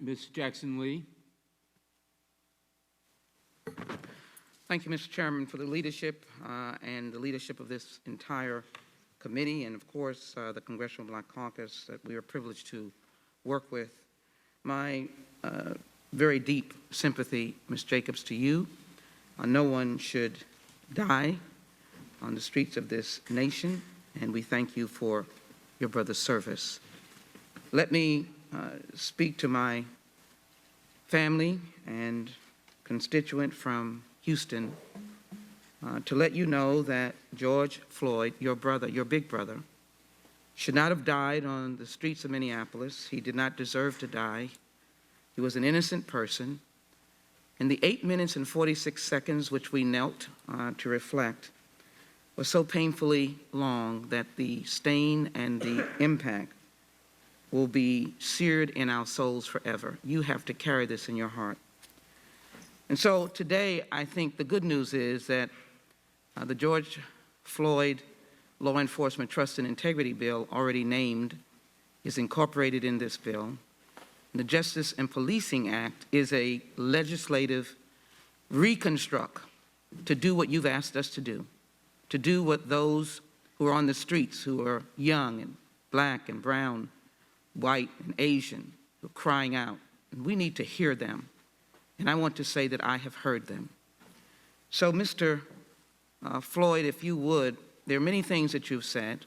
Ms. Jackson-Lee. Thank you, Mr. Chairman, for the leadership and the leadership of this entire committee, and of course the Congressional Black Caucus that we are privileged to work with. My very deep sympathy, Ms. Jacobs, to you. No one should die on the streets of this nation, and we thank you for your brother's service. Let me speak to my family and constituent from Houston to let you know that George Floyd, your brother, your big brother, should not have died on the streets of Minneapolis. He did not deserve to die. He was an innocent person. And the 8 minutes and 46 seconds which we knelt to reflect was so painfully long that the stain and the impact will be seared in our souls forever. You have to carry this in your heart. And so today, I think the good news is that the George Floyd Law Enforcement Trust and Integrity Bill, already named, is incorporated in this bill. The Justice and Policing Act is a legislative reconstruct to do what you've asked us to do what those who are on the streets, who are young and black and brown, white and Asian, who are crying out. And we need to hear them. And I want to say that I have heard them. So, Mr. Floyd, if you would, there are many things that you've said,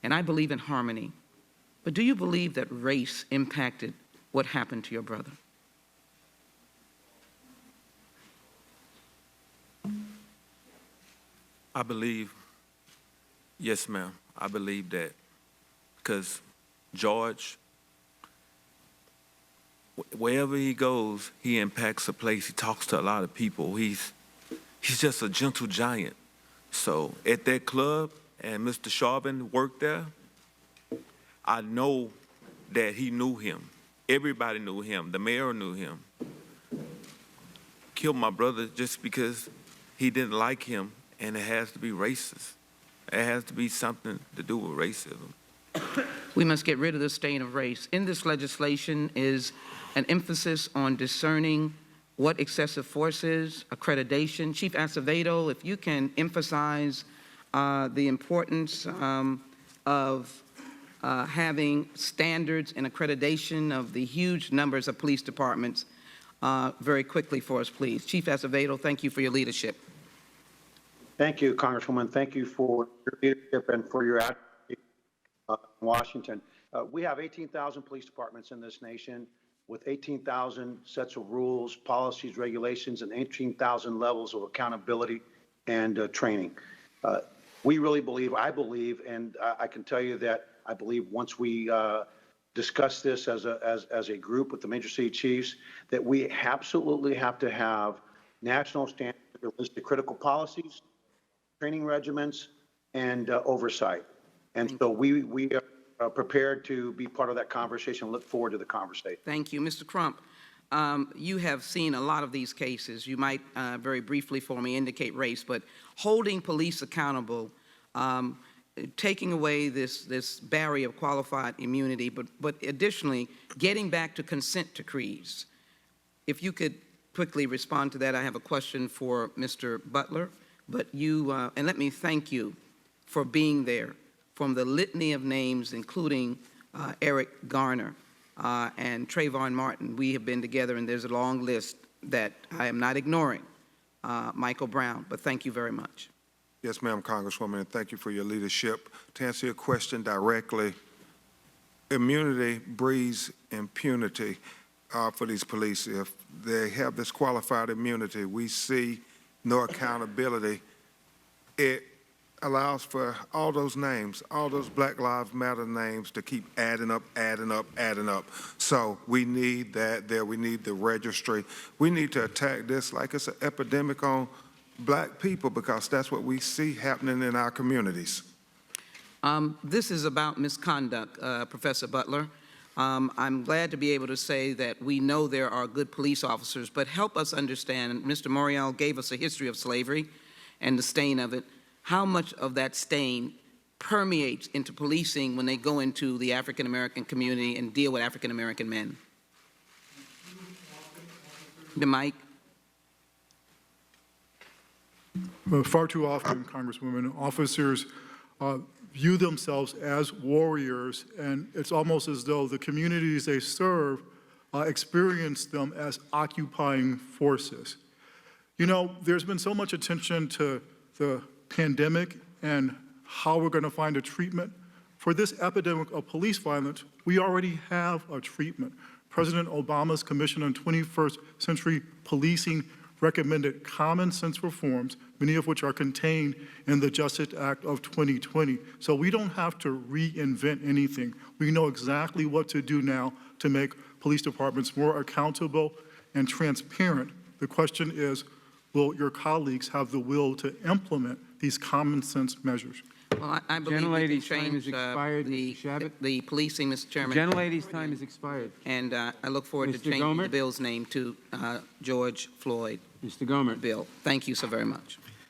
and I believe in harmony. But do you believe that race impacted what happened to your brother? I believe, yes, ma'am. I believe that because George, wherever he goes, he impacts a place. He talks to a lot of people. He's just a gentle giant. So at that club, and Mr. Chauvin worked there, I know that he knew him. Everybody knew him. The mayor knew him. Killed my brother just because he didn't like him, and it has to be racist. It has to be something to do with racism. We must get rid of the stain of race. In this legislation is an emphasis on discerning what excessive force is, accreditation. Chief Acevedo, if you can emphasize the importance of having standards and accreditation of the huge numbers of police departments very quickly for us, please. Chief Acevedo, thank you for your leadership. Thank you, Congresswoman. Thank you for your leadership and for your advocacy in Washington. We have 18,000 police departments in this nation with 18,000 sets of rules, policies, regulations, and 18,000 levels of accountability and training. We really believe, I believe, and I can tell you that I believe once we discuss this as a group with the major city chiefs, that we absolutely have to have national standards that list the critical policies, training regiments, and oversight. And so we are prepared to be part of that conversation. Look forward to the conversation. Thank you. Mr. Crump, you have seen a lot of these cases. You might very briefly for me indicate race, but holding police accountable, taking away this barrier of qualified immunity, but additionally getting back to consent decrees. If you could quickly respond to that. I have a question for Mr. Butler, but you, and let me thank you for being there from the litany of names, including Eric Garner and Trayvon Martin. We have been together, and there's a long list that I am not ignoring. Michael Brown, but thank you very much. Yes, ma'am, Congresswoman, and thank you for your leadership. To answer your question directly, immunity breeds impunity for these police. If they have this qualified immunity, we see no accountability. It allows for all those names, all those Black Lives Matter names to keep adding up, adding up, adding up. So we need that there. We need the registry. We need to attack this like it's an epidemic on Black people, because that's what we see happening in our communities. This is about misconduct, Professor Butler. I'm glad to be able to say that we know there are good police officers, but help us understand, Mr. Morial gave us a history of slavery and the stain of it. How much of that stain permeates into policing when they go into the African-American community and deal with African-American men? The mic. Well, far too often, Congresswoman, officers view themselves as warriors, and it's almost as though the communities they serve experience them as occupying forces. You know, there's been so much attention to the pandemic and how we're going to find a treatment. For this epidemic of police violence, we already have a treatment. President Obama's Commission on 21st Century Policing recommended common sense reforms, many of which are contained in the Justice Act of 2020. So we don't have to reinvent anything. We know exactly what to do now to make police departments more accountable and transparent. The question is, will your colleagues have the will to implement these common sense measures? Well, I believe we can Gentlelady's time has change expired, Mr. Shabbat. the policing, Mr. Chairman. Gentlelady's time has expired. And I look forward to Mr. changing the Gomer? bill's name to George Floyd Mr. Gomer. bill. Thank you so very much.